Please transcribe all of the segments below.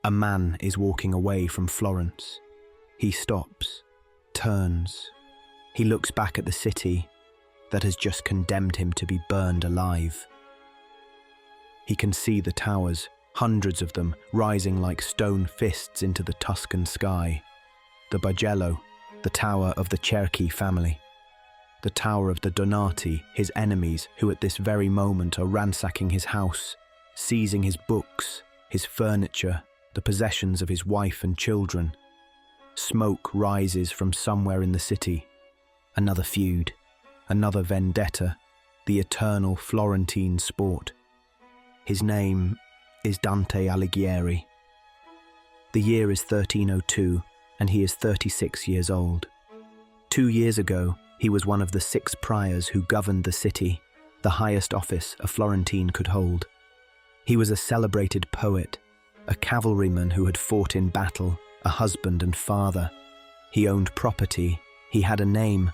A man is walking away from Florence. He stops, turns. He looks back at the city that has just condemned him to be burned alive. He can see the towers, hundreds of them, rising like stone fists into the Tuscan sky. The Bargello, the tower of the Cerchi family. The tower of the Donati, his enemies, who at this very moment are ransacking his house, seizing his books, his furniture, the possessions of his wife and children. Smoke rises from somewhere in the city. Another feud, another vendetta, the eternal Florentine sport. His name is Dante Alighieri. The year is 1302, and he is 36 years old. 2 years ago, he was one of the 6 priors who governed the city, the highest office a Florentine could hold. He was a celebrated poet, a cavalryman who had fought in battle, a husband and father. He owned property, he had a name.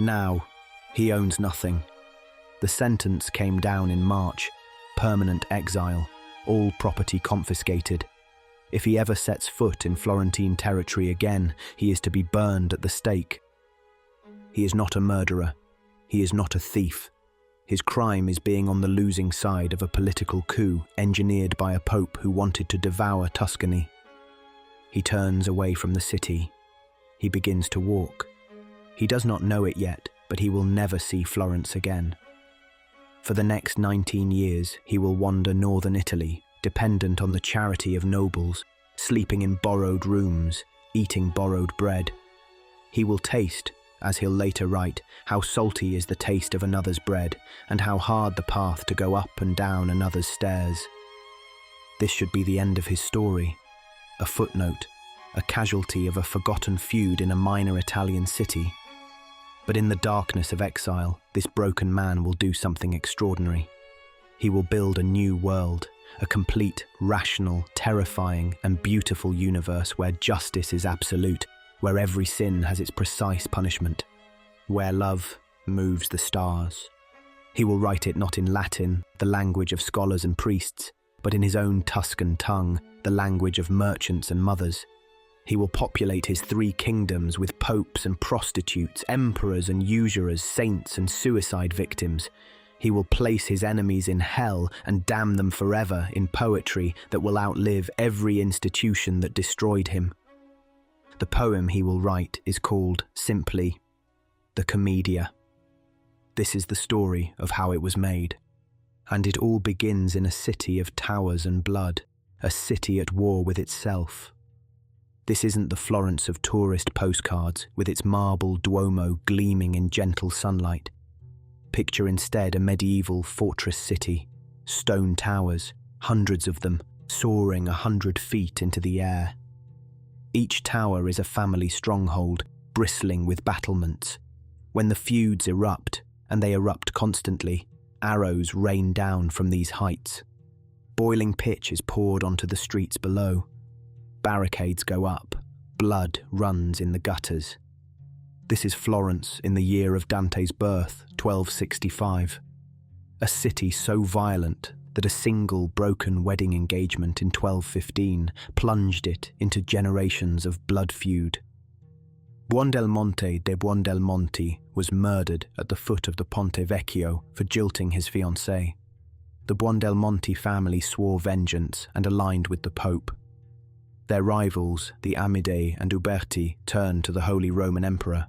Now, he owns nothing. The sentence came down in March, permanent exile, all property confiscated. If he ever sets foot in Florentine territory again, he is to be burned at the stake. He is not a murderer. He is not a thief. His crime is being on the losing side of a political coup engineered by a pope who wanted to devour Tuscany. He turns away from the city. He begins to walk. He does not know it yet, but he will never see Florence again. For the next 19 years, he will wander northern Italy, dependent on the charity of nobles, sleeping in borrowed rooms, eating borrowed bread. He will taste, as he'll later write, how salty is the taste of another's bread, and how hard the path to go up and down another's stairs. This should be the end of his story, a footnote, a casualty of a forgotten feud in a minor Italian city. But in the darkness of exile, this broken man will do something extraordinary. He will build a new world, a complete, rational, terrifying, and beautiful universe where justice is absolute, where every sin has its precise punishment, where love moves the stars. He will write it not in Latin, the language of scholars and priests, but in his own Tuscan tongue, the language of merchants and mothers. He will populate his 3 kingdoms with popes and prostitutes, emperors and usurers, saints and suicide victims. He will place his enemies in hell and damn them forever in poetry that will outlive every institution that destroyed him. The poem he will write is called, simply, The Commedia. This is the story of how it was made. And it all begins in a city of towers and blood, a city at war with itself. This isn't the Florence of tourist postcards, with its marble Duomo gleaming in gentle sunlight. Picture instead a medieval fortress city, stone towers, hundreds of them, soaring 100 feet into the air. Each tower is a family stronghold, bristling with battlements. When the feuds erupt, and they erupt constantly, arrows rain down from these heights. Boiling pitch is poured onto the streets below. Barricades go up. Blood runs in the gutters. This is Florence in the year of Dante's birth, 1265. A city so violent that a single broken wedding engagement in 1215 plunged it into generations of blood feud. Buondelmonte de Buondelmonti was murdered at the foot of the Ponte Vecchio for jilting his fiancée. The Buondelmonti family swore vengeance and aligned with the Pope. Their rivals, the Amidei and Uberti, turned to the Holy Roman Emperor.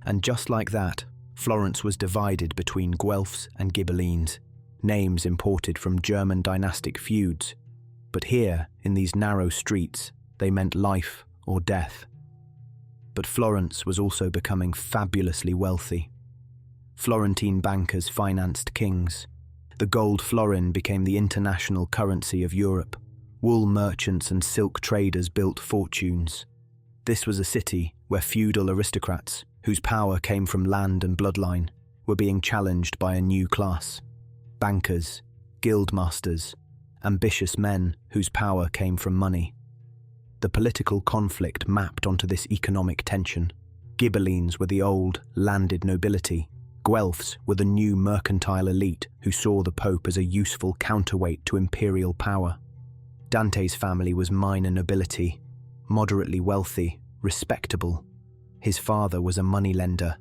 And just like that, Florence was divided between Guelphs and Ghibellines, names imported from German dynastic feuds. But here, in these narrow streets, they meant life or death. But Florence was also becoming fabulously wealthy. Florentine bankers financed kings. The gold florin became the international currency of Europe. Wool merchants and silk traders built fortunes. This was a city where feudal aristocrats, whose power came from land and bloodline, were being challenged by a new class. Bankers, guildmasters, ambitious men whose power came from money. The political conflict mapped onto this economic tension. Ghibellines were the old, landed nobility. Guelphs were the new mercantile elite who saw the Pope as a useful counterweight to imperial power. Dante's family was minor nobility, moderately wealthy, respectable. His father was a moneylender.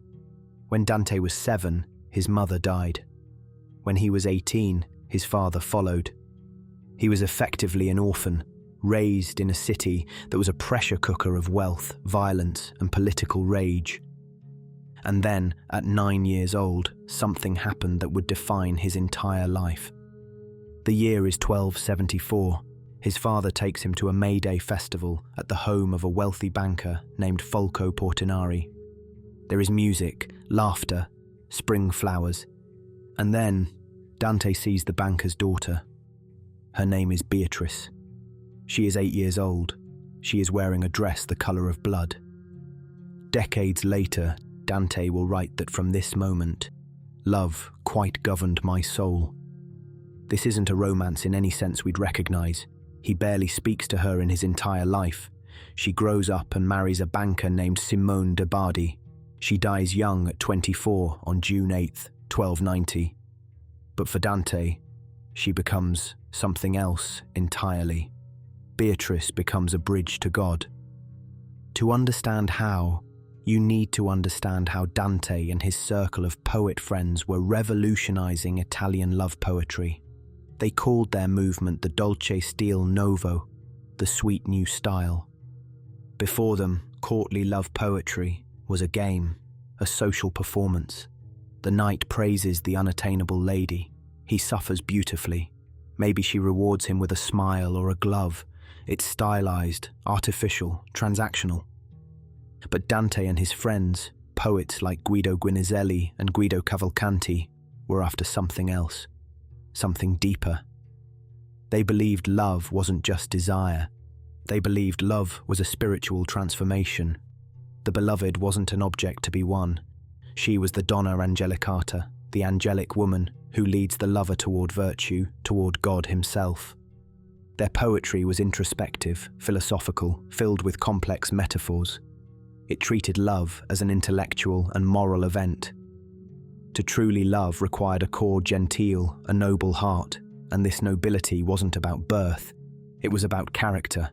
When Dante was 7, his mother died. When he was 18, his father followed. He was effectively an orphan, raised in a city that was a pressure cooker of wealth, violence, and political rage. And then, at 9 years old, something happened that would define his entire life. The year is 1274. His father takes him to a May Day festival at the home of a wealthy banker named Folco Portinari. There is music, laughter, spring flowers, and then Dante sees the banker's daughter. Her name is Beatrice. She is 8 years old. She is wearing a dress the colour of blood. Decades later, Dante will write that from this moment, love quite governed my soul. This isn't a romance in any sense we'd recognise. He barely speaks to her in his entire life. She grows up and marries a banker named Simone de Bardi. She dies young at 24 on June 8th, 1290. But for Dante, she becomes something else entirely. Beatrice becomes a bridge to God. To understand how, you need to understand how Dante and his circle of poet friends were revolutionizing Italian love poetry. They called their movement the Dolce Stile Novo, the sweet new style. Before them, courtly love poetry was a game, a social performance. The knight praises the unattainable lady. He suffers beautifully. Maybe she rewards him with a smile or a glove. It's stylized, artificial, transactional. But Dante and his friends, poets like Guido Guinizelli and Guido Cavalcanti, were after something else, something deeper. They believed love wasn't just desire. They believed love was a spiritual transformation. The beloved wasn't an object to be won. She was the Donna Angelicata, the angelic woman who leads the lover toward virtue, toward God himself. Their poetry was introspective, philosophical, filled with complex metaphors. It treated love as an intellectual and moral event. To truly love required a core gentile, a noble heart, and this nobility wasn't about birth, it was about character.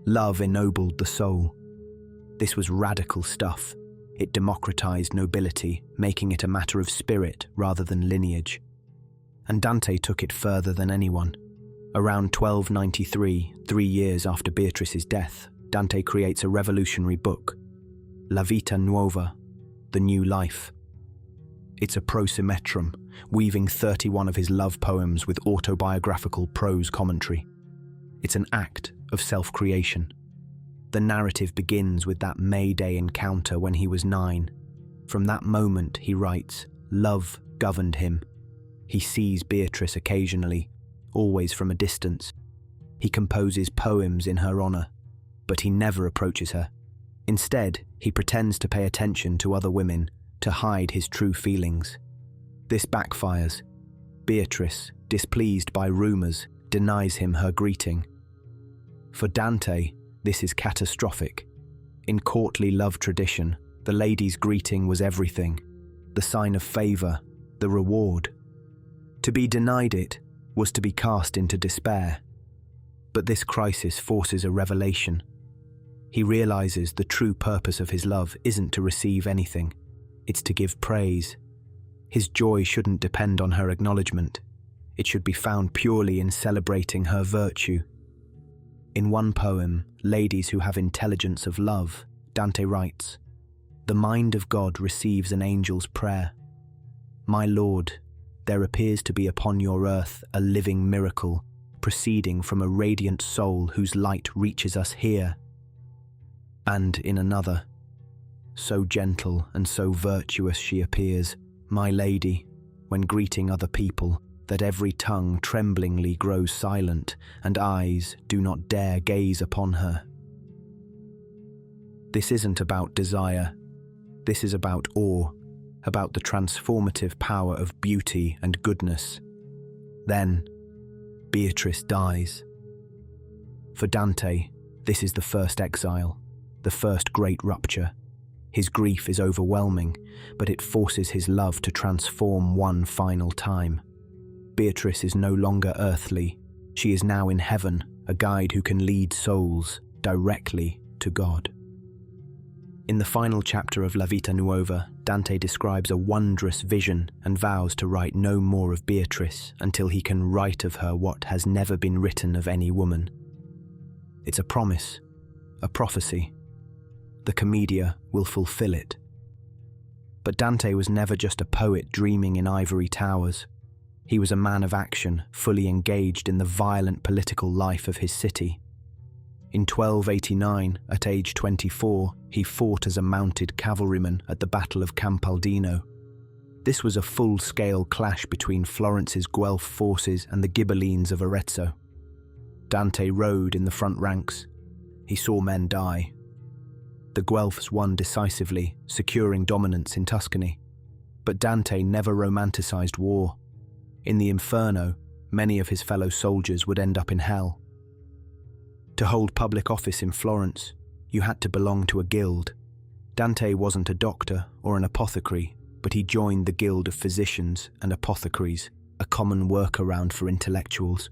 Love ennobled the soul. This was radical stuff. It democratized nobility, making it a matter of spirit rather than lineage. And Dante took it further than anyone. Around 1293, 3 years after Beatrice's death, Dante creates a revolutionary book, La Vita Nuova, The New Life. It's a prosimetrum, weaving 31 of his love poems with autobiographical prose commentary. It's an act of self-creation. The narrative begins with that May Day encounter when he was 9. From that moment, he writes, love governed him. He sees Beatrice occasionally, always from a distance. He composes poems in her honor, but he never approaches her. Instead, he pretends to pay attention to other women, to hide his true feelings. This backfires. Beatrice, displeased by rumors, denies him her greeting. For Dante, this is catastrophic. In courtly love tradition, the lady's greeting was everything, the sign of favor, the reward. To be denied it was to be cast into despair. But this crisis forces a revelation. He realizes the true purpose of his love isn't to receive anything, it's to give praise. His joy shouldn't depend on her acknowledgement. It should be found purely in celebrating her virtue. In one poem, Ladies Who Have Intelligence of Love, Dante writes, "The mind of God receives an angel's prayer. My Lord, there appears to be upon your earth a living miracle, proceeding from a radiant soul whose light reaches us here." And in another, "So gentle and so virtuous she appears, my lady, when greeting other people, that every tongue tremblingly grows silent, and eyes do not dare gaze upon her." This isn't about desire. This is about awe, about the transformative power of beauty and goodness. Then, Beatrice dies. For Dante, this is the first exile, the first great rupture. His grief is overwhelming, but it forces his love to transform one final time. Beatrice is no longer earthly. She is now in heaven, a guide who can lead souls directly to God. In the final chapter of La Vita Nuova, Dante describes a wondrous vision and vows to write no more of Beatrice until he can write of her what has never been written of any woman. It's a promise, a prophecy. The Commedia will fulfill it. But Dante was never just a poet dreaming in ivory towers. He was a man of action, fully engaged in the violent political life of his city. In 1289, at age 24, he fought as a mounted cavalryman at the Battle of Campaldino. This was a full-scale clash between Florence's Guelph forces and the Ghibellines of Arezzo. Dante rode in the front ranks. He saw men die. The Guelphs won decisively, securing dominance in Tuscany. But Dante never romanticized war. In the Inferno, many of his fellow soldiers would end up in hell. To hold public office in Florence, you had to belong to a guild. Dante wasn't a doctor or an apothecary, but he joined the Guild of Physicians and Apothecaries, a common workaround for intellectuals.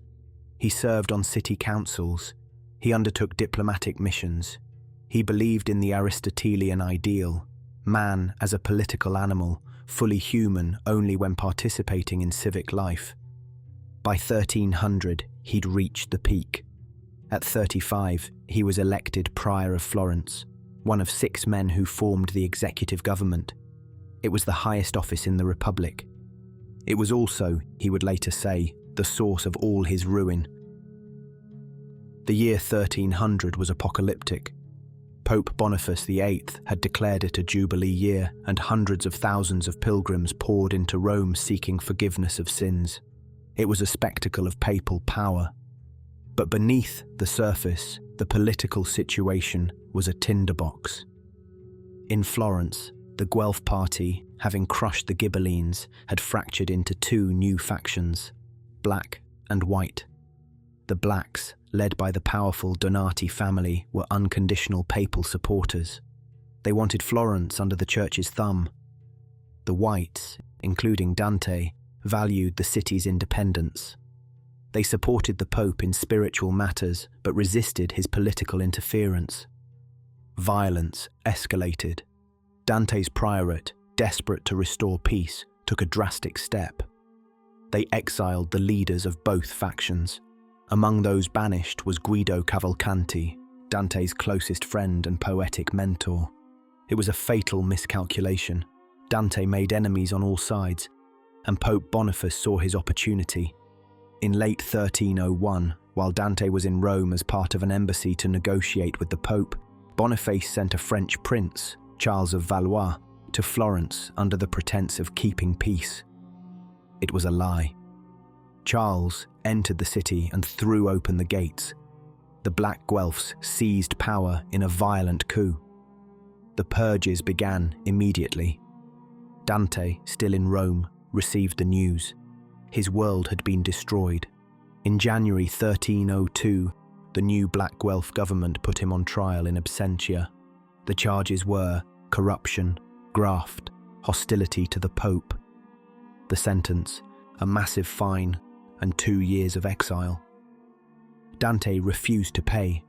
He served on city councils. He undertook diplomatic missions. He believed in the Aristotelian ideal, man as a political animal, fully human only when participating in civic life. By 1300, he'd reached the peak. At 35, he was elected Prior of Florence, one of 6 men who formed the executive government. It was the highest office in the Republic. It was also, he would later say, the source of all his ruin. The year 1300 was apocalyptic. Pope Boniface VIII had declared it a jubilee year, and hundreds of thousands of pilgrims poured into Rome seeking forgiveness of sins. It was a spectacle of papal power. But beneath the surface, the political situation was a tinderbox. In Florence, the Guelph party, having crushed the Ghibellines, had fractured into 2 new factions, black and white. The blacks, led by the powerful Donati family, were unconditional papal supporters. They wanted Florence under the church's thumb. The whites, including Dante, valued the city's independence. They supported the Pope in spiritual matters, but resisted his political interference. Violence escalated. Dante's priorate, desperate to restore peace, took a drastic step. They exiled the leaders of both factions. Among those banished was Guido Cavalcanti, Dante's closest friend and poetic mentor. It was a fatal miscalculation. Dante made enemies on all sides, and Pope Boniface saw his opportunity. In late 1301, while Dante was in Rome as part of an embassy to negotiate with the Pope, Boniface sent a French prince, Charles of Valois, to Florence under the pretense of keeping peace. It was a lie. Charles entered the city and threw open the gates. The Black Guelphs seized power in a violent coup. The purges began immediately. Dante, still in Rome, received the news. His world had been destroyed. In January 1302, the new Black Guelph government put him on trial in absentia. The charges were corruption, graft, hostility to the Pope. The sentence, a massive fine and 2 years of exile. Dante refused to pay.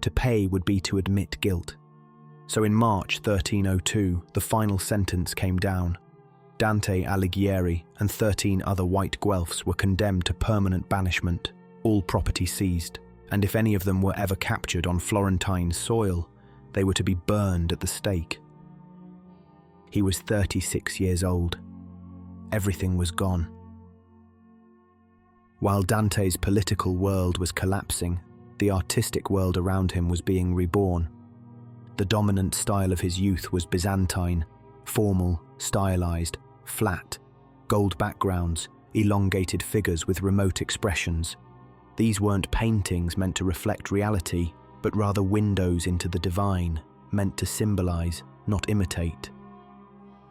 To pay would be to admit guilt. So in March 1302, the final sentence came down. Dante Alighieri and 13 other white Guelphs were condemned to permanent banishment, all property seized, and if any of them were ever captured on Florentine soil, they were to be burned at the stake. He was 36 years old. Everything was gone. While Dante's political world was collapsing, the artistic world around him was being reborn. The dominant style of his youth was Byzantine, formal, stylized, flat, gold backgrounds, elongated figures with remote expressions. These weren't paintings meant to reflect reality, but rather windows into the divine, meant to symbolize, not imitate.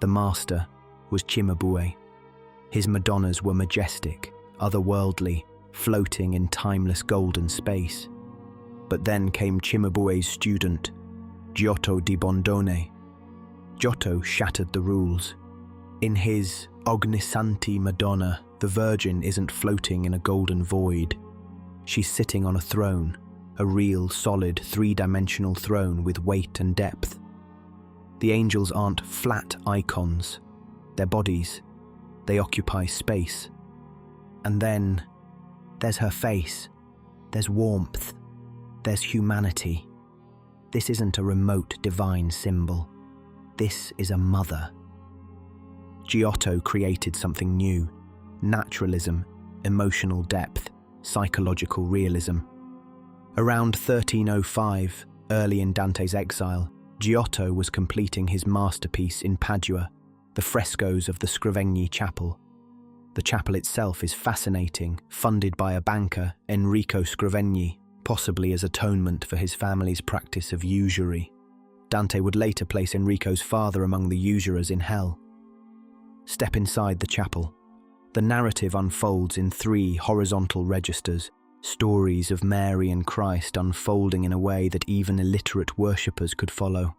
The master was Cimabue. His Madonnas were majestic, otherworldly, floating in timeless golden space. But then came Cimabue's student, Giotto di Bondone. Giotto shattered the rules. In his Ognissanti Madonna, the Virgin isn't floating in a golden void. She's sitting on a throne, a real, solid, three-dimensional throne with weight and depth. The angels aren't flat icons. They're bodies. They occupy space. And then there's her face. There's warmth. There's humanity. This isn't a remote divine symbol. This is a mother. Giotto created something new: naturalism, emotional depth, psychological realism. Around 1305, early in Dante's exile, Giotto was completing his masterpiece in Padua, the frescoes of the Scrovegni Chapel. The chapel itself is fascinating, funded by a banker, Enrico Scrovegni, possibly as atonement for his family's practice of usury. Dante would later place Enrico's father among the usurers in hell. Step inside the chapel. The narrative unfolds in 3 horizontal registers, stories of Mary and Christ unfolding in a way that even illiterate worshippers could follow.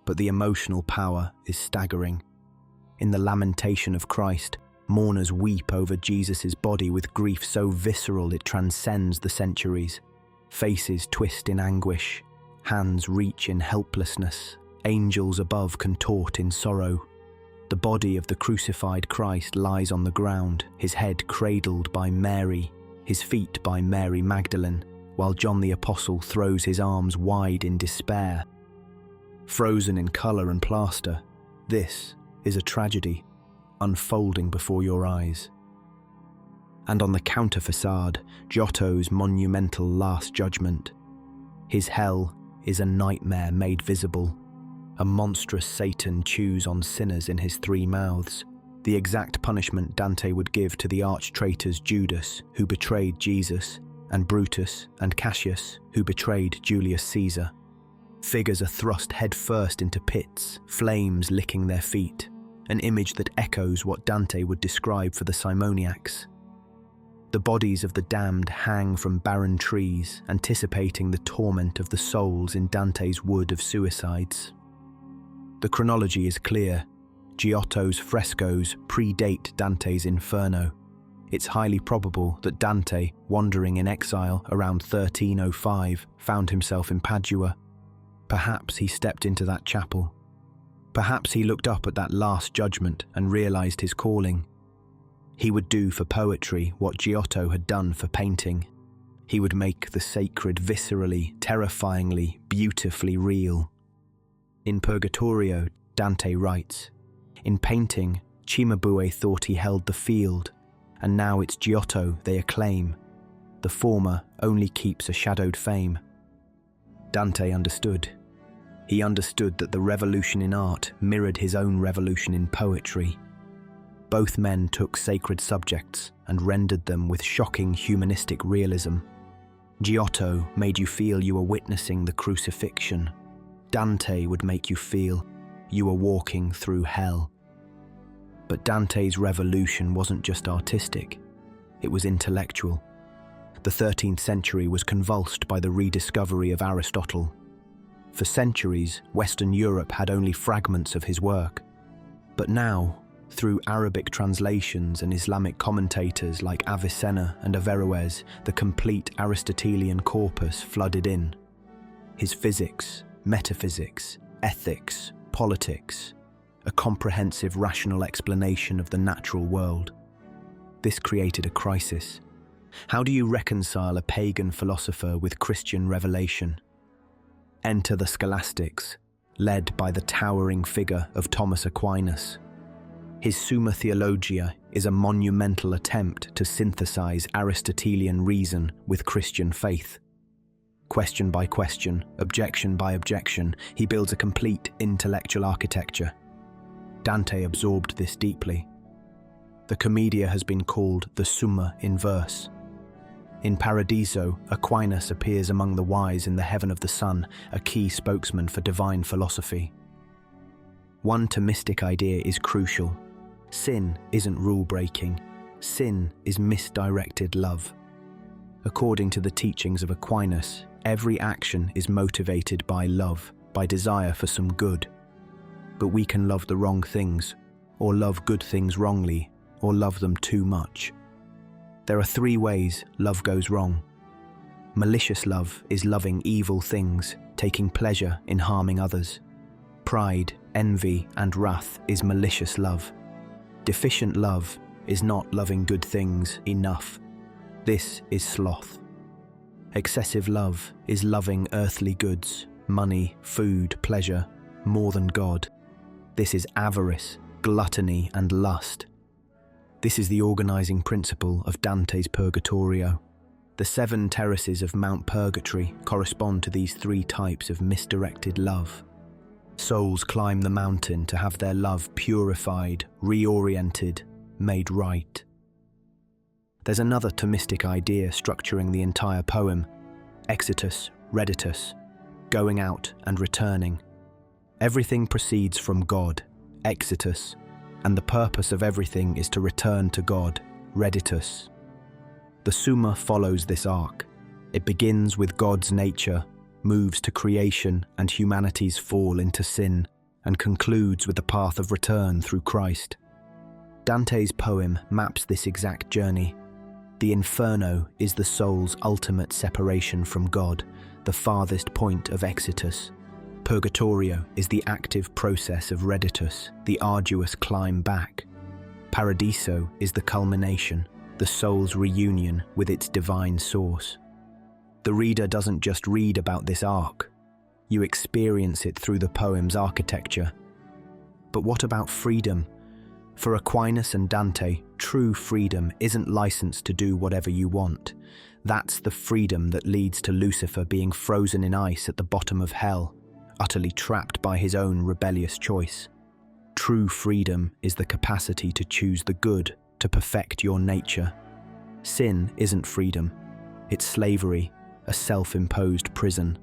But the emotional power is staggering. In the Lamentation of Christ, mourners weep over Jesus' body with grief so visceral it transcends the centuries. Faces twist in anguish, hands reach in helplessness, angels above contort in sorrow. The body of the crucified Christ lies on the ground, his head cradled by Mary, his feet by Mary Magdalene, while John the Apostle throws his arms wide in despair. Frozen in colour and plaster, this is a tragedy unfolding before your eyes. And on the counter facade, Giotto's monumental Last Judgment. His hell is a nightmare made visible. A monstrous Satan chews on sinners in his 3 mouths, the exact punishment Dante would give to the arch-traitors Judas, who betrayed Jesus, and Brutus and Cassius, who betrayed Julius Caesar. Figures are thrust headfirst into pits, flames licking their feet, an image that echoes what Dante would describe for the simoniacs. The bodies of the damned hang from barren trees, anticipating the torment of the souls in Dante's wood of suicides. The chronology is clear. Giotto's frescoes predate Dante's Inferno. It's highly probable that Dante, wandering in exile around 1305, found himself in Padua. Perhaps he stepped into that chapel. Perhaps he looked up at that Last Judgment and realized his calling. He would do for poetry what Giotto had done for painting. He would make the sacred viscerally, terrifyingly, beautifully real. In Purgatorio, Dante writes, "In painting, Cimabue thought he held the field, and now it's Giotto they acclaim. The former only keeps a shadowed fame." Dante understood. He understood that the revolution in art mirrored his own revolution in poetry. Both men took sacred subjects and rendered them with shocking humanistic realism. Giotto made you feel you were witnessing the crucifixion. Dante would make you feel you were walking through hell. But Dante's revolution wasn't just artistic, it was intellectual. The 13th century was convulsed by the rediscovery of Aristotle. For centuries, Western Europe had only fragments of his work. But now, through Arabic translations and Islamic commentators like Avicenna and Averroes, the complete Aristotelian corpus flooded in. His physics, metaphysics, ethics, politics, a comprehensive rational explanation of the natural world. This created a crisis. How do you reconcile a pagan philosopher with Christian revelation? Enter the scholastics, led by the towering figure of Thomas Aquinas. His Summa Theologia is a monumental attempt to synthesize Aristotelian reason with Christian faith. Question by question, objection by objection, he builds a complete intellectual architecture. Dante absorbed this deeply. The Commedia has been called the Summa in verse. In Paradiso, Aquinas appears among the wise in the heaven of the sun, a key spokesman for divine philosophy. One Thomistic idea is crucial. Sin isn't rule-breaking. Sin is misdirected love. According to the teachings of Aquinas, every action is motivated by love, by desire for some good. But we can love the wrong things, or love good things wrongly, or love them too much. There are 3 ways love goes wrong. Malicious love is loving evil things, taking pleasure in harming others. Pride, envy, and wrath is malicious love. Deficient love is not loving good things enough. This is sloth. Excessive love is loving earthly goods, money, food, pleasure, more than God. This is avarice, gluttony, and lust. This is the organizing principle of Dante's Purgatorio. The 7 terraces of Mount Purgatory correspond to these 3 types of misdirected love. Souls climb the mountain to have their love purified, reoriented, made right. There's another Thomistic idea structuring the entire poem: exitus, reditus, going out and returning. Everything proceeds from God, exitus, and the purpose of everything is to return to God, reditus. The Summa follows this arc. It begins with God's nature, moves to creation and humanity's fall into sin, and concludes with the path of return through Christ. Dante's poem maps this exact journey. The Inferno is the soul's ultimate separation from God, the farthest point of exitus. Purgatorio is the active process of reditus, the arduous climb back. Paradiso is the culmination, the soul's reunion with its divine source. The reader doesn't just read about this arc, you experience it through the poem's architecture. But what about freedom? For Aquinas and Dante, true freedom isn't licensed to do whatever you want. That's the freedom that leads to Lucifer being frozen in ice at the bottom of hell, utterly trapped by his own rebellious choice. True freedom is the capacity to choose the good, to perfect your nature. Sin isn't freedom, it's slavery, a self-imposed prison.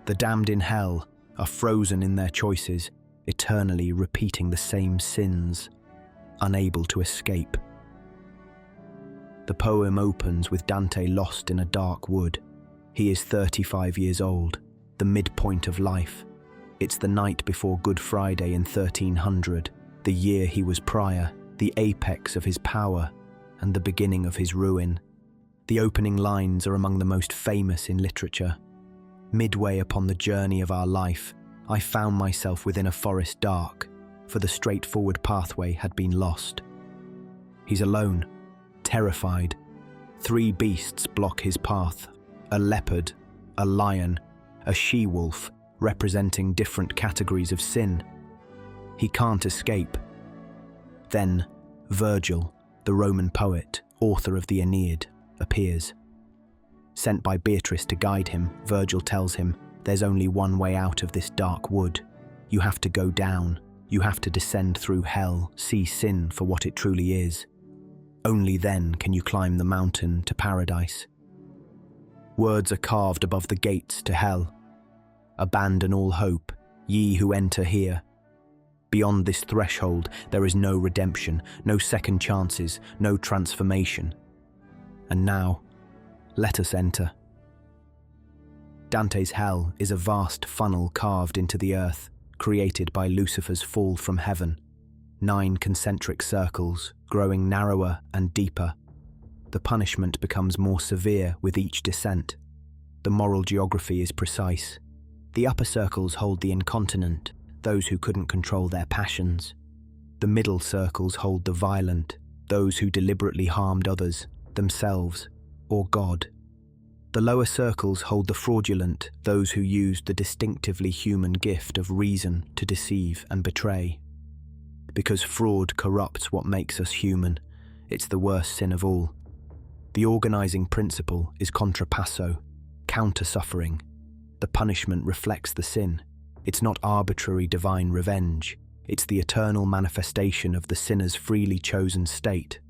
The damned in hell are frozen in their choices, eternally repeating the same sins, unable to escape. The poem opens with Dante lost in a dark wood. He is 35 years old, the midpoint of life. It's the night before Good Friday in 1300, the year he was prior, the apex of his power, and the beginning of his ruin. The opening lines are among the most famous in literature. Midway upon the journey of our life, I found myself within a forest dark, for the straightforward pathway had been lost. He's alone, terrified. 3 beasts block his path: a leopard, a lion, a she-wolf, representing different categories of sin. He can't escape. Then, Virgil, the Roman poet, author of the Aeneid, appears. Sent by Beatrice to guide him, Virgil tells him, there's only one way out of this dark wood. You have to go down. You have to descend through hell, see sin for what it truly is. Only then can you climb the mountain to paradise. Words are carved above the gates to hell. Abandon all hope, ye who enter here. Beyond this threshold, there is no redemption, no second chances, no transformation. And now, let us enter. Dante's hell is a vast funnel carved into the earth, created by Lucifer's fall from heaven. 9 concentric circles, growing narrower and deeper. The punishment becomes more severe with each descent. The moral geography is precise. The upper circles hold the incontinent, those who couldn't control their passions. The middle circles hold the violent, those who deliberately harmed others, themselves, or God. The lower circles hold the fraudulent, those who used the distinctively human gift of reason to deceive and betray. Because fraud corrupts what makes us human, it's the worst sin of all. The organizing principle is contrapasso, counter-suffering. The punishment reflects the sin. It's not arbitrary divine revenge. It's the eternal manifestation of the sinner's freely chosen state.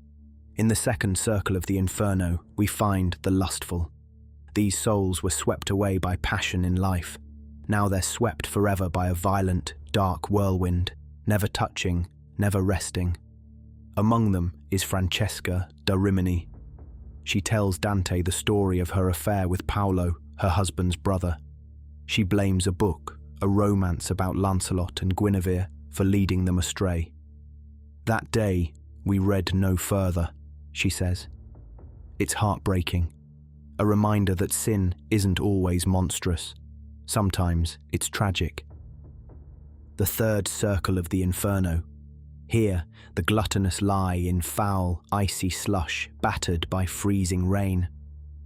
In the second circle of the Inferno, we find the lustful. These souls were swept away by passion in life. Now they're swept forever by a violent, dark whirlwind, never touching, never resting. Among them is Francesca da Rimini. She tells Dante the story of her affair with Paolo, her husband's brother. She blames a book, a romance about Lancelot and Guinevere, for leading them astray. That day, we read no further, she says. It's heartbreaking. a reminder that sin isn't always monstrous. Sometimes it's tragic. The third circle of the Inferno. Here, the gluttonous lie in foul, icy slush, battered by freezing rain.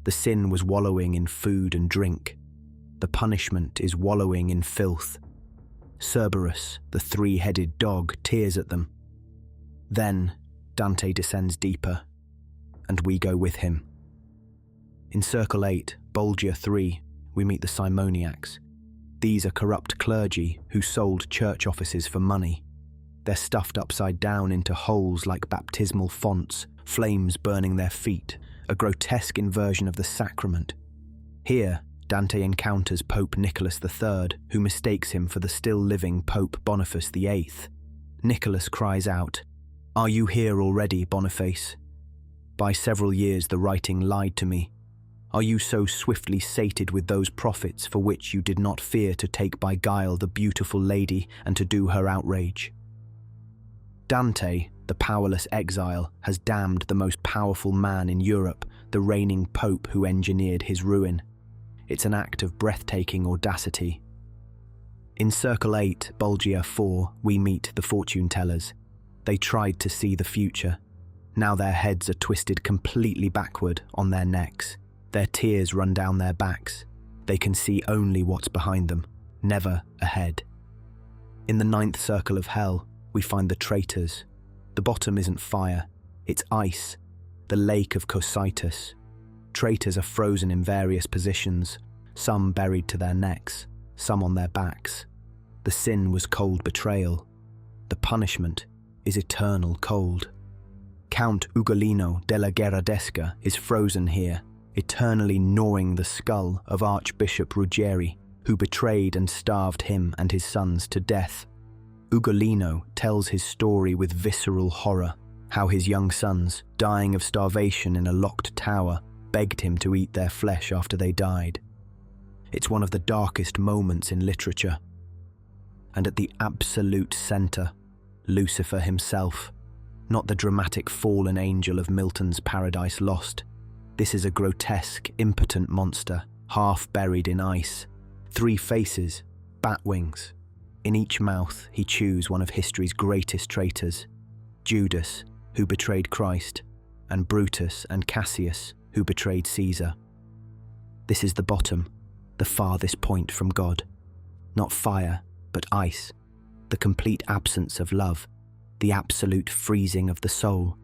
The sin was wallowing in food and drink. The punishment is wallowing in filth. Cerberus, the three-headed dog, tears at them. Then, Dante descends deeper, and we go with him. In Circle 8, Bolgia 3, we meet the Simoniacs. These are corrupt clergy who sold church offices for money. They're stuffed upside down into holes like baptismal fonts, flames burning their feet, a grotesque inversion of the sacrament. Here, Dante encounters Pope Nicholas III, who mistakes him for the still-living Pope Boniface VIII. Nicholas cries out, "Are you here already, Boniface? By several years the writing lied to me. Are you so swiftly sated with those profits for which you did not fear to take by guile the beautiful lady and to do her outrage?" Dante, the powerless exile, has damned the most powerful man in Europe, the reigning pope who engineered his ruin. It's an act of breathtaking audacity. In Circle 8, Bolgia 4, we meet the fortune tellers. They tried to see the future. Now their heads are twisted completely backward on their necks. Their tears run down their backs. They can see only what's behind them, never ahead. In the 9th circle of hell, we find the traitors. The bottom isn't fire, it's ice, the lake of Cocytus. Traitors are frozen in various positions, some buried to their necks, some on their backs. The sin was cold betrayal. The punishment is eternal cold. Count Ugolino della Gherardesca is frozen here, eternally gnawing the skull of Archbishop Ruggieri, who betrayed and starved him and his sons to death. Ugolino tells his story with visceral horror, how his young sons, dying of starvation in a locked tower, begged him to eat their flesh after they died. It's one of the darkest moments in literature. And at the absolute center, Lucifer himself, not the dramatic fallen angel of Milton's Paradise Lost. This is a grotesque, impotent monster, half buried in ice. 3 faces, bat wings. In each mouth, he chews one of history's greatest traitors. Judas, who betrayed Christ, and Brutus and Cassius, who betrayed Caesar. This is the bottom, the farthest point from God. Not fire, but ice. The complete absence of love, the absolute freezing of the soul.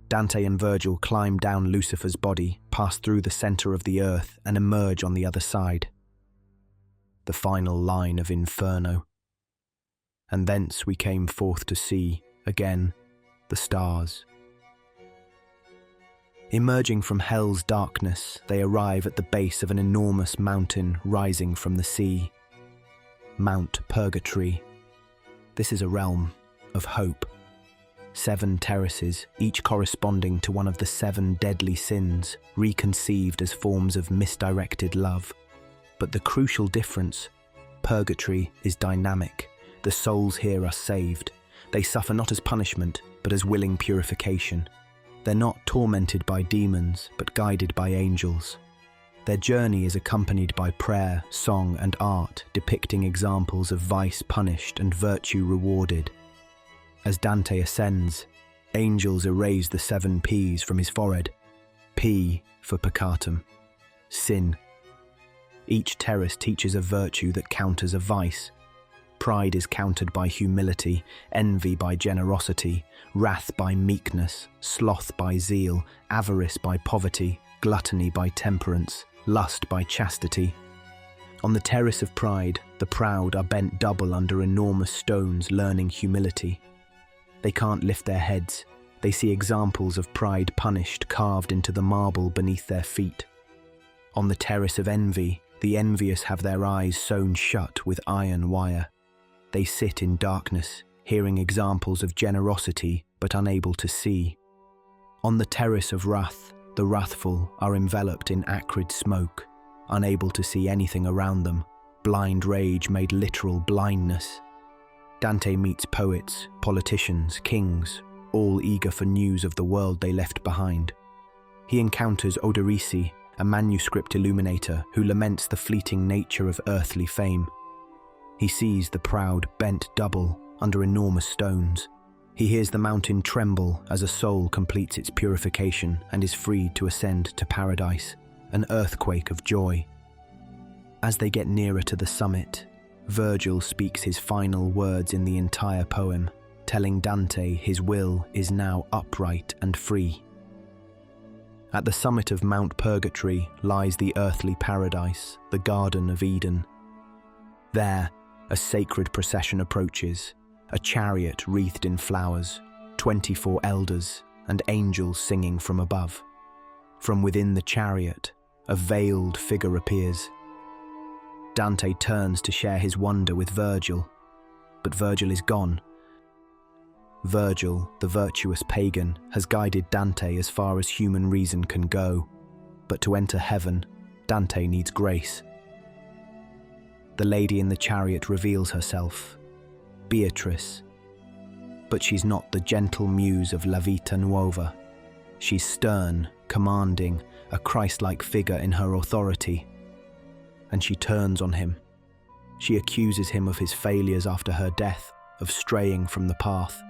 Dante and Virgil climb down Lucifer's body, pass through the center of the earth, and emerge on the other side. The final line of Inferno. And thence we came forth to see, again, the stars. Emerging from hell's darkness, they arrive at the base of an enormous mountain rising from the sea. Mount Purgatory. This is a realm of hope. 7 terraces, each corresponding to one of the 7 deadly sins, reconceived as forms of misdirected love. But the crucial difference, Purgatory is dynamic. The souls here are saved. They suffer not as punishment, but as willing purification. They're not tormented by demons, but guided by angels. Their journey is accompanied by prayer, song, and art, depicting examples of vice punished and virtue rewarded. As Dante ascends, angels erase the 7 P's from his forehead. P for peccatum, sin. Each terrace teaches a virtue that counters a vice. Pride is countered by humility, envy by generosity, wrath by meekness, sloth by zeal, avarice by poverty, gluttony by temperance, lust by chastity. On the terrace of pride, the proud are bent double under enormous stones, learning humility. They can't lift their heads. They see examples of pride punished, carved into the marble beneath their feet. On the terrace of envy, the envious have their eyes sewn shut with iron wire. They sit in darkness, hearing examples of generosity, but unable to see. On the terrace of wrath, the wrathful are enveloped in acrid smoke, unable to see anything around them, blind rage made literal blindness. Dante meets poets, politicians, kings, all eager for news of the world they left behind. He encounters Oderisi, a manuscript illuminator who laments the fleeting nature of earthly fame. He sees the proud bent double under enormous stones. He hears the mountain tremble as a soul completes its purification and is freed to ascend to paradise, an earthquake of joy. As they get nearer to the summit, Virgil speaks his final words in the entire poem, telling Dante his will is now upright and free. At the summit of Mount Purgatory lies the earthly paradise, the Garden of Eden. There, a sacred procession approaches, a chariot wreathed in flowers, 24 elders and angels singing from above. From within the chariot, a veiled figure appears. Dante turns to share his wonder with Virgil, but Virgil is gone. Virgil, the virtuous pagan, has guided Dante as far as human reason can go, but to enter heaven, Dante needs grace. The lady in the chariot reveals herself, Beatrice, but she's not the gentle muse of La Vita Nuova. She's stern, commanding, a Christ-like figure in her authority. And she turns on him. She accuses him of his failures after her death, of straying from the path.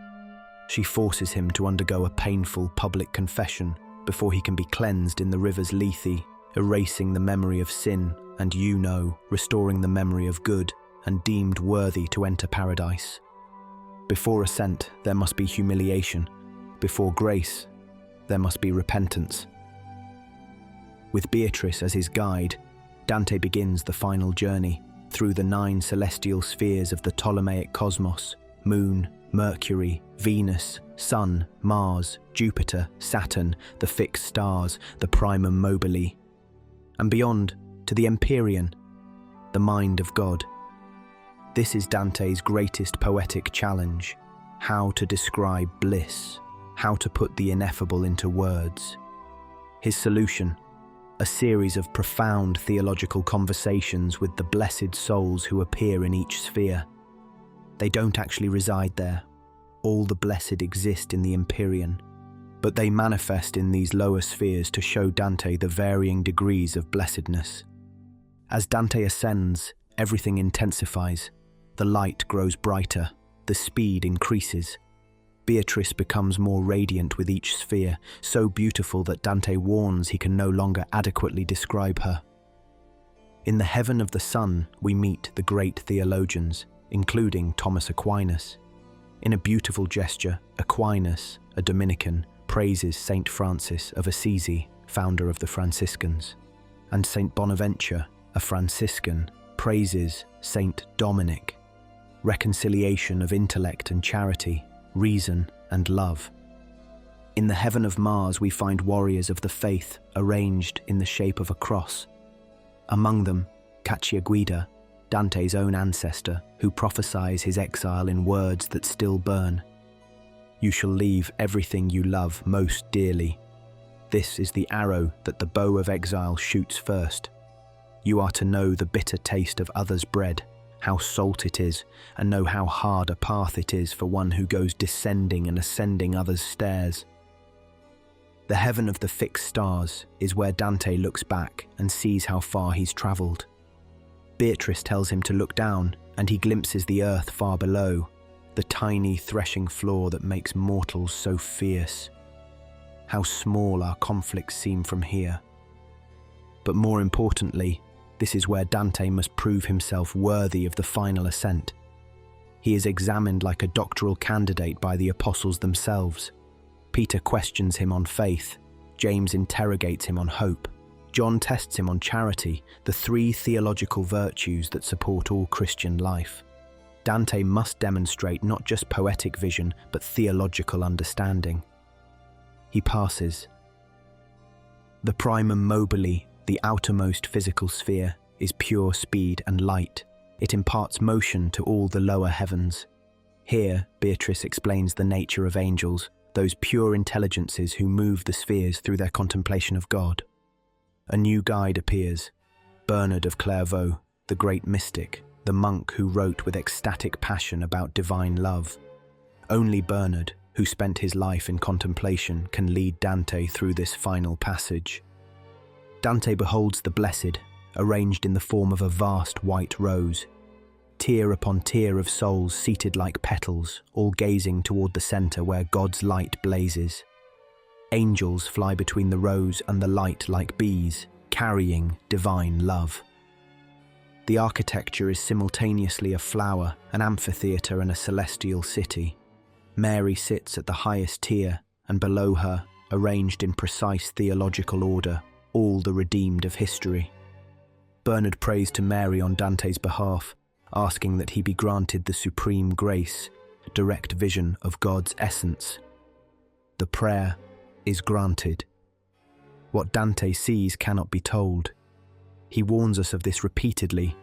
She forces him to undergo a painful public confession before he can be cleansed in the river's Lethe, erasing the memory of sin and, restoring the memory of good and deemed worthy to enter paradise. Before ascent, there must be humiliation. Before grace, there must be repentance. With Beatrice as his guide, Dante begins the final journey through the 9 celestial spheres of the Ptolemaic cosmos: Moon, Mercury, Venus, Sun, Mars, Jupiter, Saturn, the fixed stars, the primum mobile, and beyond to the Empyrean, the mind of God. This is Dante's greatest poetic challenge: how to describe bliss, how to put the ineffable into words. His solution: a series of profound theological conversations with the blessed souls who appear in each sphere. They don't actually reside there. All the blessed exist in the Empyrean, but they manifest in these lower spheres to show Dante the varying degrees of blessedness. As Dante ascends, everything intensifies. The light grows brighter, the speed increases. Beatrice becomes more radiant with each sphere, so beautiful that Dante warns he can no longer adequately describe her. In the heaven of the sun, we meet the great theologians, including Thomas Aquinas. In a beautiful gesture, Aquinas, a Dominican, praises Saint Francis of Assisi, founder of the Franciscans, and Saint Bonaventure, a Franciscan, praises Saint Dominic. Reconciliation of intellect and charity, reason and love. In the heaven of Mars we find warriors of the faith arranged in the shape of a cross. Among them, Cacciaguida, Dante's own ancestor, who prophesies his exile in words that still burn. You shall leave everything you love most dearly. This is the arrow that the bow of exile shoots first. You are to know the bitter taste of others' bread, how salt it is, and know how hard a path it is for one who goes descending and ascending others' stairs. The heaven of the fixed stars is where Dante looks back and sees how far he's travelled. Beatrice tells him to look down, and he glimpses the earth far below, the tiny threshing floor that makes mortals so fierce. How small our conflicts seem from here. But more importantly, this is where Dante must prove himself worthy of the final ascent. He is examined like a doctoral candidate by the apostles themselves. Peter questions him on faith, James interrogates him on hope, John tests him on charity, the 3 theological virtues that support all Christian life. Dante must demonstrate not just poetic vision, but theological understanding. He passes. The primum mobile, the outermost physical sphere, is pure speed and light. It imparts motion to all the lower heavens. Here, Beatrice explains the nature of angels, those pure intelligences who move the spheres through their contemplation of God. A new guide appears, Bernard of Clairvaux, the great mystic, the monk who wrote with ecstatic passion about divine love. Only Bernard, who spent his life in contemplation, can lead Dante through this final passage. Dante beholds the Blessed, arranged in the form of a vast white rose, tier upon tier of souls seated like petals, all gazing toward the center where God's light blazes. Angels fly between the rose and the light like bees, carrying divine love. The architecture is simultaneously a flower, an amphitheater, and a celestial city. Mary sits at the highest tier, and below her, arranged in precise theological order, all the redeemed of history. Bernard prays to Mary on Dante's behalf, asking that he be granted the supreme grace, direct vision of God's essence. The prayer is granted. What Dante sees cannot be told. He warns us of this repeatedly.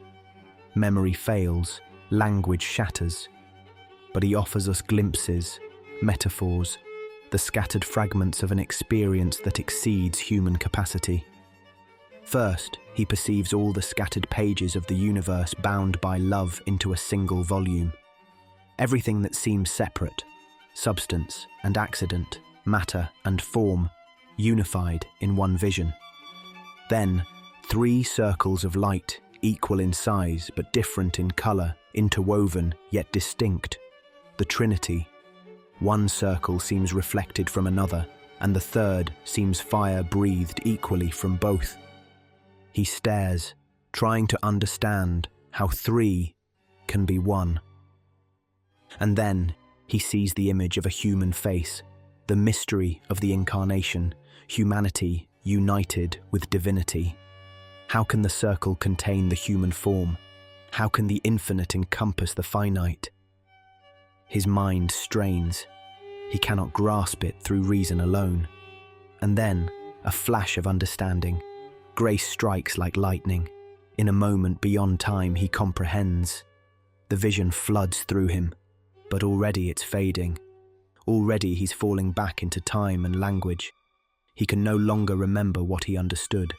Memory fails, language shatters, but he offers us glimpses, metaphors, the scattered fragments of an experience that exceeds human capacity. First, he perceives all the scattered pages of the universe bound by love into a single volume. Everything that seems separate, substance and accident, matter and form, unified in one vision. Then, 3 circles of light, equal in size but different in color, interwoven yet distinct. The Trinity. One circle seems reflected from another, and the third seems fire-breathed equally from both. He stares, trying to understand how 3 can be 1. And then he sees the image of a human face, the mystery of the incarnation, humanity united with divinity. How can the circle contain the human form? How can the infinite encompass the finite? His mind strains. He cannot grasp it through reason alone. And then, a flash of understanding. Grace strikes like lightning. In a moment beyond time, he comprehends. The vision floods through him, but already it's fading. Already he's falling back into time and language. He can no longer remember what he understood.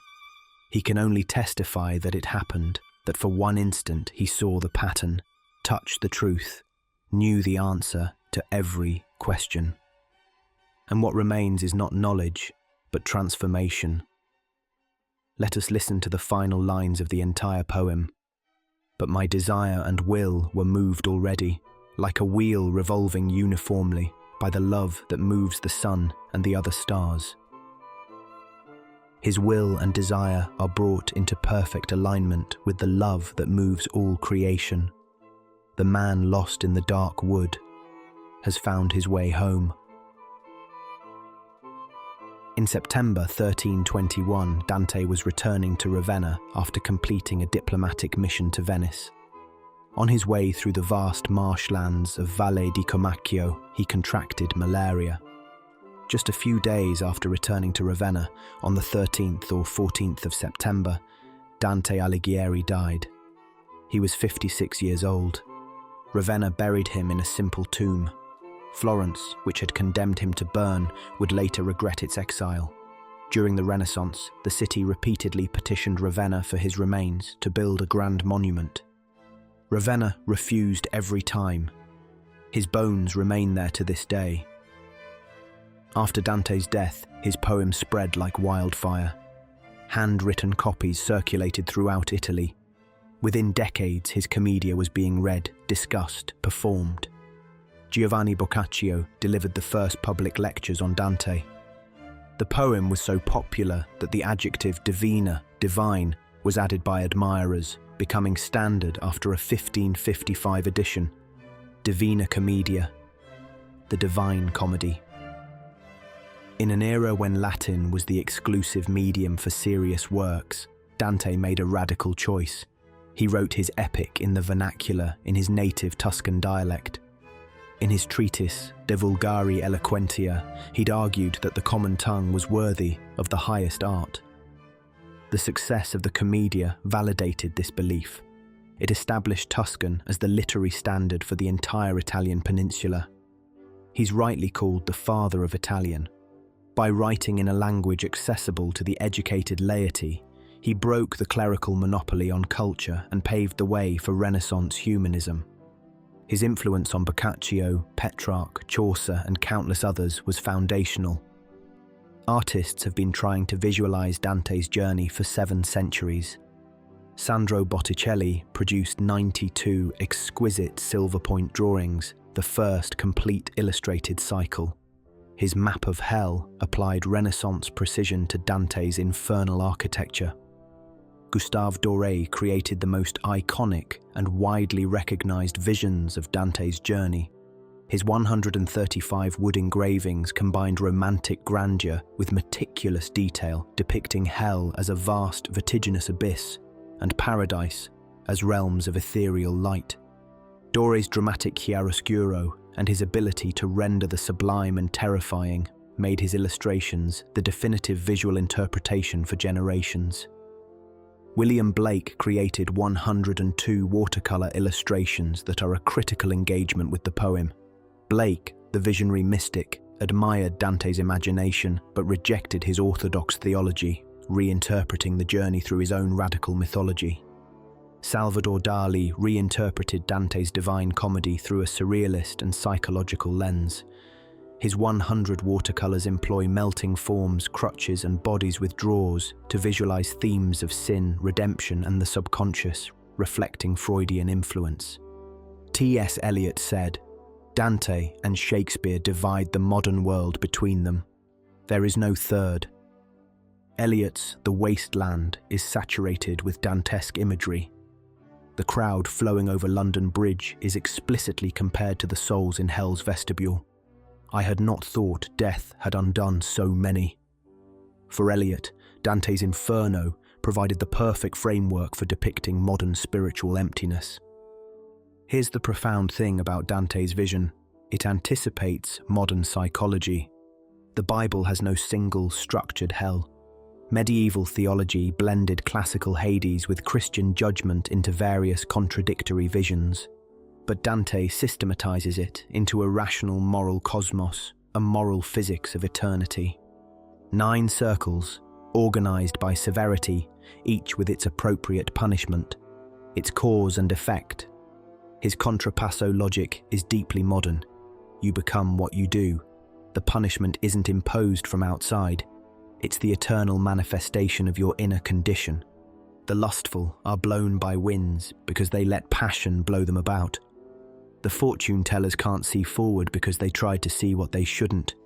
He can only testify that it happened, that for one instant he saw the pattern, touched the truth, knew the answer to every question. And what remains is not knowledge, but transformation. Let us listen to the final lines of the entire poem. But my desire and will were moved already, like a wheel revolving uniformly by the love that moves the sun and the other stars. His will and desire are brought into perfect alignment with the love that moves all creation. The man lost in the dark wood has found his way home. In September 1321, Dante was returning to Ravenna after completing a diplomatic mission to Venice. On his way through the vast marshlands of Valle di Comacchio, he contracted malaria. Just a few days after returning to Ravenna, on the 13th or 14th of September, Dante Alighieri died. He was 56 years old. Ravenna buried him in a simple tomb. Florence, which had condemned him to burn, would later regret its exile. During the Renaissance, the city repeatedly petitioned Ravenna for his remains to build a grand monument. Ravenna refused every time. His bones remain there to this day. After Dante's death, his poem spread like wildfire. Handwritten copies circulated throughout Italy. Within decades, his Commedia was being read, discussed, performed. Giovanni Boccaccio delivered the first public lectures on Dante. The poem was so popular that the adjective divina, divine, was added by admirers, becoming standard after a 1555 edition. Divina Commedia, the Divine Comedy. In an era when Latin was the exclusive medium for serious works, Dante made a radical choice. He wrote his epic in the vernacular, in his native Tuscan dialect. In his treatise, De Vulgari Eloquentia, he'd argued that the common tongue was worthy of the highest art. The success of the Commedia validated this belief. It established Tuscan as the literary standard for the entire Italian peninsula. He's rightly called the father of Italian. By writing in a language accessible to the educated laity, he broke the clerical monopoly on culture and paved the way for Renaissance humanism. His influence on Boccaccio, Petrarch, Chaucer, and countless others was foundational. Artists have been trying to visualize Dante's journey for 7 centuries. Sandro Botticelli produced 92 exquisite silver point drawings, the first complete illustrated cycle. His map of hell applied Renaissance precision to Dante's infernal architecture. Gustave Doré created the most iconic and widely recognized visions of Dante's journey. His 135 wood engravings combined romantic grandeur with meticulous detail, depicting hell as a vast, vertiginous abyss and paradise as realms of ethereal light. Doré's dramatic chiaroscuro and his ability to render the sublime and terrifying made his illustrations the definitive visual interpretation for generations. William Blake created 102 watercolor illustrations that are a critical engagement with the poem. Blake, the visionary mystic, admired Dante's imagination but rejected his orthodox theology, reinterpreting the journey through his own radical mythology. Salvador Dali reinterpreted Dante's Divine Comedy through a surrealist and psychological lens. His 100 watercolors employ melting forms, crutches, and bodies with drawers to visualize themes of sin, redemption, and the subconscious, reflecting Freudian influence. T.S. Eliot said, "Dante and Shakespeare divide the modern world between them. There is no third." Eliot's The Wasteland is saturated with Dantesque imagery. The crowd flowing over London Bridge is explicitly compared to the souls in hell's vestibule. I had not thought death had undone so many. For Eliot, Dante's Inferno provided the perfect framework for depicting modern spiritual emptiness. Here's the profound thing about Dante's vision. It anticipates modern psychology. The Bible has no single structured hell. Medieval theology blended classical Hades with Christian judgment into various contradictory visions. But Dante systematizes it into a rational moral cosmos, a moral physics of eternity. 9 circles, organized by severity, each with its appropriate punishment, its cause and effect. His contrapasso logic is deeply modern. You become what you do. The punishment isn't imposed from outside. It's the eternal manifestation of your inner condition. The lustful are blown by winds because they let passion blow them about. The fortune tellers can't see forward because they tried to see what they shouldn't.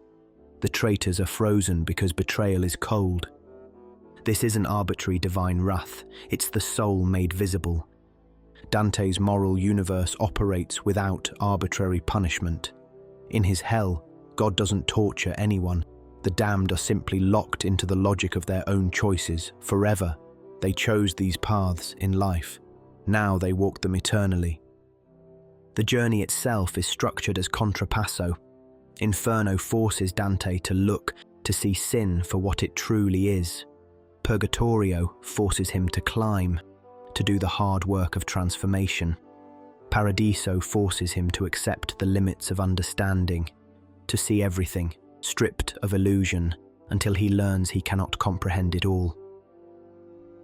The traitors are frozen because betrayal is cold. This isn't arbitrary divine wrath, it's the soul made visible. Dante's moral universe operates without arbitrary punishment. In his hell, God doesn't torture anyone. The damned are simply locked into the logic of their own choices forever. They chose these paths in life. Now they walk them eternally. The journey itself is structured as contrapasso. Inferno forces Dante to look, to see sin for what it truly is. Purgatorio forces him to climb, to do the hard work of transformation. Paradiso forces him to accept the limits of understanding, to see everything, stripped of illusion, until he learns he cannot comprehend it all.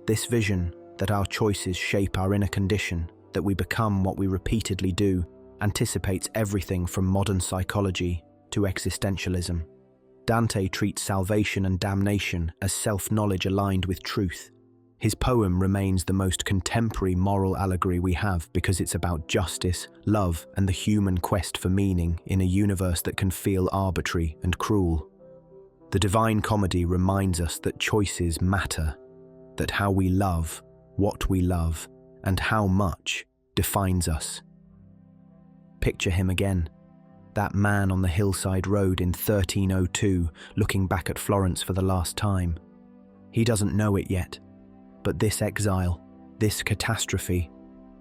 This vision, that our choices shape our inner condition, that we become what we repeatedly do, anticipates everything from modern psychology to existentialism. Dante treats salvation and damnation as self-knowledge aligned with truth. His poem remains the most contemporary moral allegory we have because it's about justice, love, and the human quest for meaning in a universe that can feel arbitrary and cruel. The Divine Comedy reminds us that choices matter, that how we love, what we love, and how much defines us. Picture him again, that man on the hillside road in 1302, looking back at Florence for the last time. He doesn't know it yet, but this exile, this catastrophe,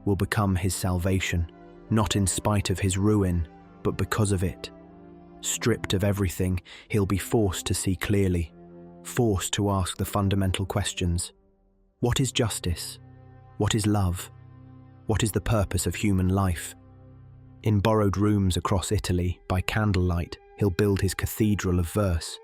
will become his salvation, not in spite of his ruin, but because of it. Stripped of everything, he'll be forced to see clearly, forced to ask the fundamental questions. What is justice? What is love? What is the purpose of human life? In borrowed rooms across Italy, by candlelight, he'll build his cathedral of verse.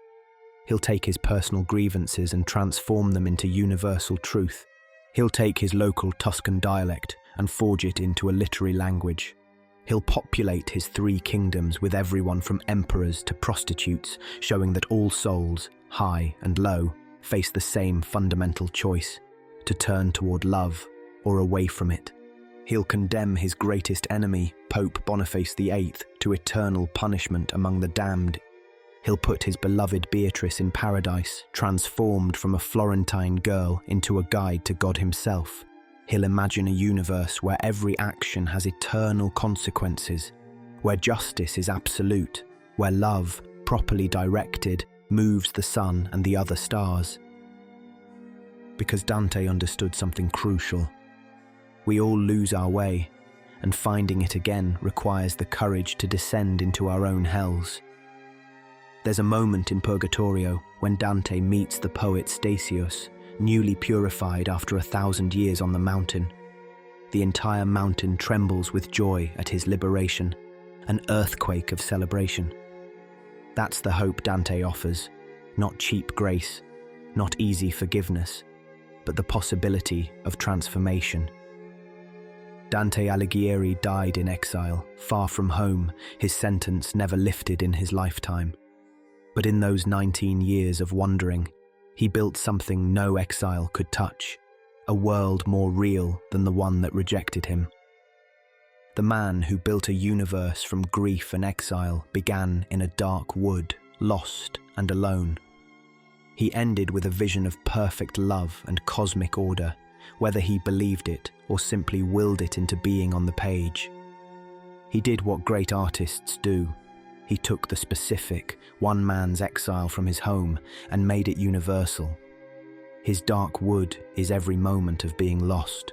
He'll take his personal grievances and transform them into universal truth. He'll take his local Tuscan dialect and forge it into a literary language. He'll populate his 3 kingdoms with everyone from emperors to prostitutes, showing that all souls, high and low, face the same fundamental choice: to turn toward love or away from it. He'll condemn his greatest enemy, Pope Boniface VIII, to eternal punishment among the damned. He'll put his beloved Beatrice in paradise, transformed from a Florentine girl into a guide to God himself. He'll imagine a universe where every action has eternal consequences, where justice is absolute, where love, properly directed, moves the sun and the other stars. Because Dante understood something crucial. We all lose our way, and finding it again requires the courage to descend into our own hells. There's a moment in Purgatorio when Dante meets the poet Statius, newly purified after 1,000 years on the mountain. The entire mountain trembles with joy at his liberation, an earthquake of celebration. That's the hope Dante offers, not cheap grace, not easy forgiveness, but the possibility of transformation. Dante Alighieri died in exile, far from home, his sentence never lifted in his lifetime. But in those 19 years of wandering, he built something no exile could touch, a world more real than the one that rejected him. The man who built a universe from grief and exile began in a dark wood, lost and alone. He ended with a vision of perfect love and cosmic order, whether he believed it or simply willed it into being on the page. He did what great artists do. He took the specific, one man's exile from his home and made it universal. His dark wood is every moment of being lost.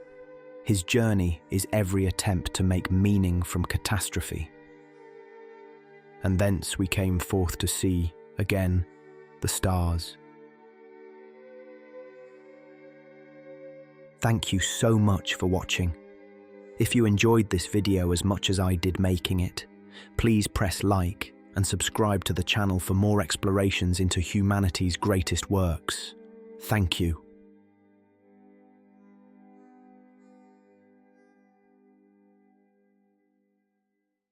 His journey is every attempt to make meaning from catastrophe. And thence we came forth to see, again, the stars. Thank you so much for watching. If you enjoyed this video as much as I did making it, please press like and subscribe to the channel for more explorations into humanity's greatest works. Thank you.